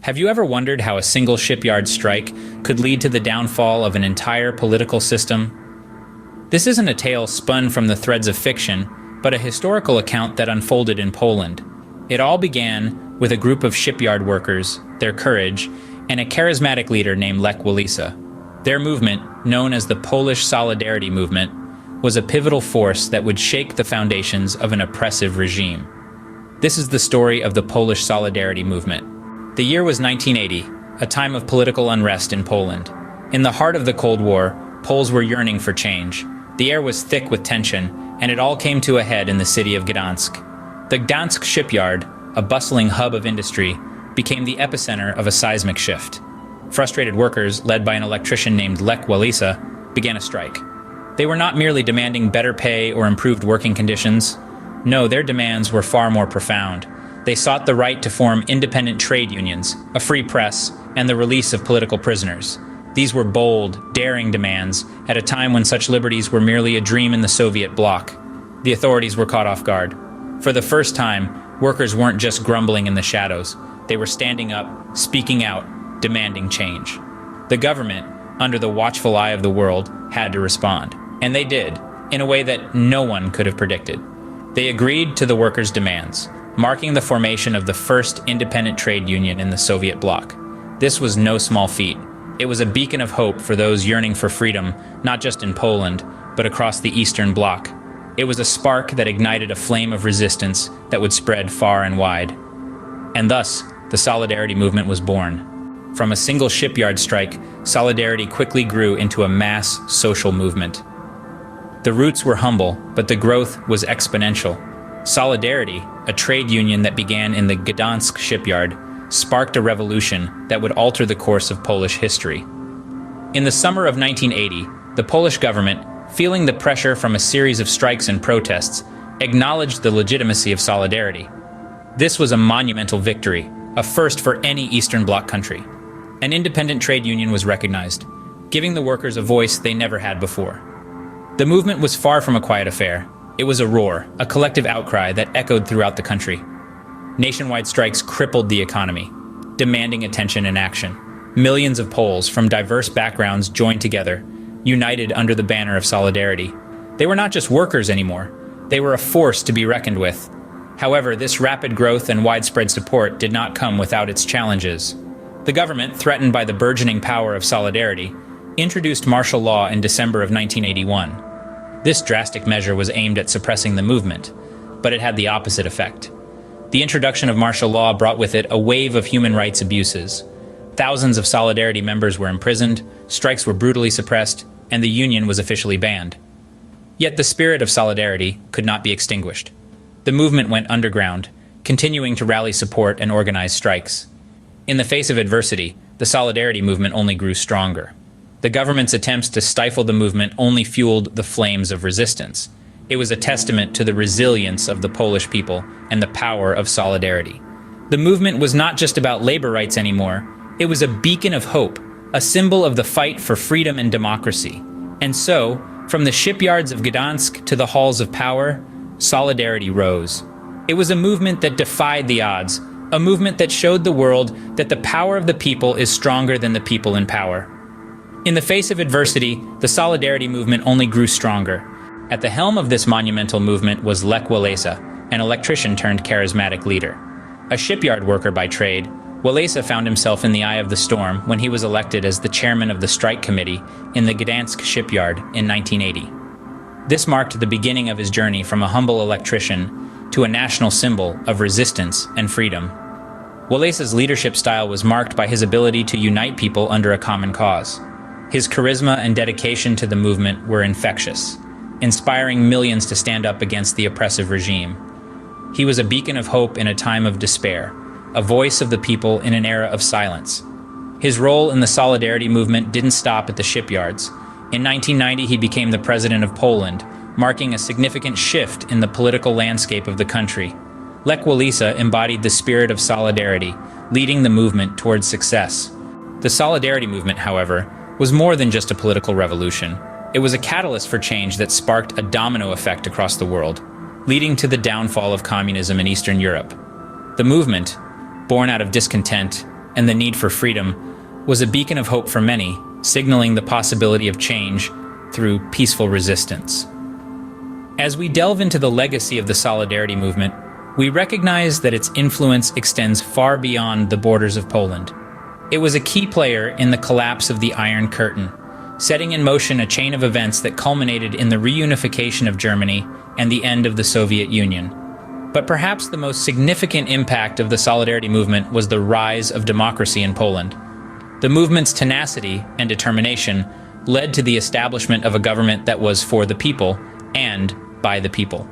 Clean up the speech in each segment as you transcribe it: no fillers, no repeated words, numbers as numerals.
Have you ever wondered how a single shipyard strike could lead to the downfall of an entire political system? This isn't a tale spun from the threads of fiction, but a historical account that unfolded in Poland. It all began with a group of shipyard workers, their courage, and a charismatic leader named Lech Walesa. Their movement, known as the Polish Solidarity Movement, was a pivotal force that would shake the foundations of an oppressive regime. This is the story of the Polish Solidarity Movement. The year was 1980, a time of political unrest in Poland. In the heart of the Cold War, Poles were yearning for change. The air was thick with tension, and it all came to a head in the city of Gdansk. The Gdansk shipyard, a bustling hub of industry, became the epicenter of a seismic shift. Frustrated workers, led by an electrician named Lech Walesa, began a strike. They were not merely demanding better pay or improved working conditions. No, their demands were far more profound. They sought the right to form independent trade unions, a free press, and the release of political prisoners. These were bold, daring demands at a time when such liberties were merely a dream in the Soviet bloc. The authorities were caught off guard. For the first time, workers weren't just grumbling in the shadows. They were standing up, speaking out, demanding change. The government, under the watchful eye of the world, had to respond. And they did, in a way that no one could have predicted. They agreed to the workers' demands, marking the formation of the first independent trade union in the Soviet bloc. This was no small feat. It was a beacon of hope for those yearning for freedom, not just in Poland, but across the Eastern Bloc. It was a spark that ignited a flame of resistance that would spread far and wide. And thus, the Solidarity Movement was born. From a single shipyard strike, solidarity quickly grew into a mass social movement. The roots were humble, but the growth was exponential. Solidarity, a trade union that began in the Gdansk shipyard, sparked a revolution that would alter the course of Polish history. In the summer of 1980, the Polish government, feeling the pressure from a series of strikes and protests, acknowledged the legitimacy of solidarity. This was a monumental victory, a first for any Eastern Bloc country. An independent trade union was recognized, giving the workers a voice they never had before. The movement was far from a quiet affair. It was a roar, a collective outcry that echoed throughout the country. Nationwide strikes crippled the economy, demanding attention and action. Millions of Poles from diverse backgrounds joined together, united under the banner of solidarity. They were not just workers anymore. They were a force to be reckoned with. However, this rapid growth and widespread support did not come without its challenges. The government, threatened by the burgeoning power of solidarity, introduced martial law in December of 1981. This drastic measure was aimed at suppressing the movement, but it had the opposite effect. The introduction of martial law brought with it a wave of human rights abuses. Thousands of Solidarity members were imprisoned, strikes were brutally suppressed, and the union was officially banned. Yet the spirit of solidarity could not be extinguished. The movement went underground, continuing to rally support and organize strikes. In the face of adversity, the Solidarity movement only grew stronger. The government's attempts to stifle the movement only fueled the flames of resistance. It was a testament to the resilience of the Polish people and the power of solidarity. The movement was not just about labor rights anymore. It was a beacon of hope, a symbol of the fight for freedom and democracy. And so, from the shipyards of Gdansk to the halls of power, solidarity rose. It was a movement that defied the odds, a movement that showed the world that the power of the people is stronger than the people in power. In the face of adversity, the Solidarity movement only grew stronger. At the helm of this monumental movement was Lech Walesa, an electrician turned charismatic leader. A shipyard worker by trade, Walesa found himself in the eye of the storm when he was elected as the chairman of the strike committee in the Gdansk shipyard in 1980. This marked the beginning of his journey from a humble electrician to a national symbol of resistance and freedom. Walesa's leadership style was marked by his ability to unite people under a common cause. His charisma and dedication to the movement were infectious, inspiring millions to stand up against the oppressive regime. He was a beacon of hope in a time of despair, a voice of the people in an era of silence. His role in the Solidarity movement didn't stop at the shipyards. In 1990, he became the president of Poland, marking a significant shift in the political landscape of the country. Lech Walesa embodied the spirit of solidarity, leading the movement towards success. The Solidarity movement, however, was more than just a political revolution. It was a catalyst for change that sparked a domino effect across the world, leading to the downfall of communism in Eastern Europe. The movement, born out of discontent, and the need for freedom, was a beacon of hope for many, signaling the possibility of change through peaceful resistance. As we delve into the legacy of the Solidarity movement, we recognize that its influence extends far beyond the borders of Poland. It was a key player in the collapse of the Iron Curtain, setting in motion a chain of events that culminated in the reunification of Germany and the end of the Soviet Union. But perhaps the most significant impact of the Solidarity movement was the rise of democracy in Poland. The movement's tenacity and determination led to the establishment of a government that was for the people and by the people.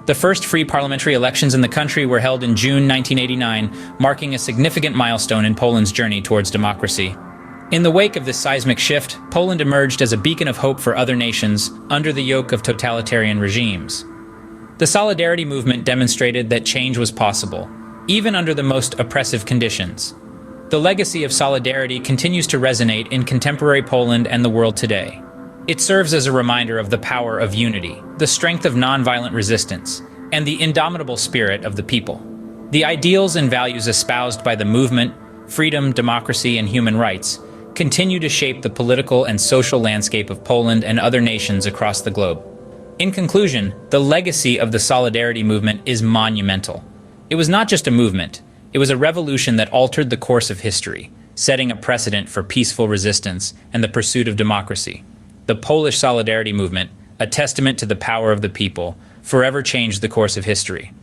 The first free parliamentary elections in the country were held in June 1989, marking a significant milestone in Poland's journey towards democracy. In the wake of this seismic shift, Poland emerged as a beacon of hope for other nations under the yoke of totalitarian regimes. The Solidarity movement demonstrated that change was possible, even under the most oppressive conditions. The legacy of solidarity continues to resonate in contemporary Poland and the world today. It serves as a reminder of the power of unity, the strength of nonviolent resistance, and the indomitable spirit of the people. The ideals and values espoused by the movement, freedom, democracy, and human rights, continue to shape the political and social landscape of Poland and other nations across the globe. In conclusion, the legacy of the Solidarity movement is monumental. It was not just a movement, it was a revolution that altered the course of history, setting a precedent for peaceful resistance and the pursuit of democracy. The Polish Solidarity movement, a testament to the power of the people, forever changed the course of history.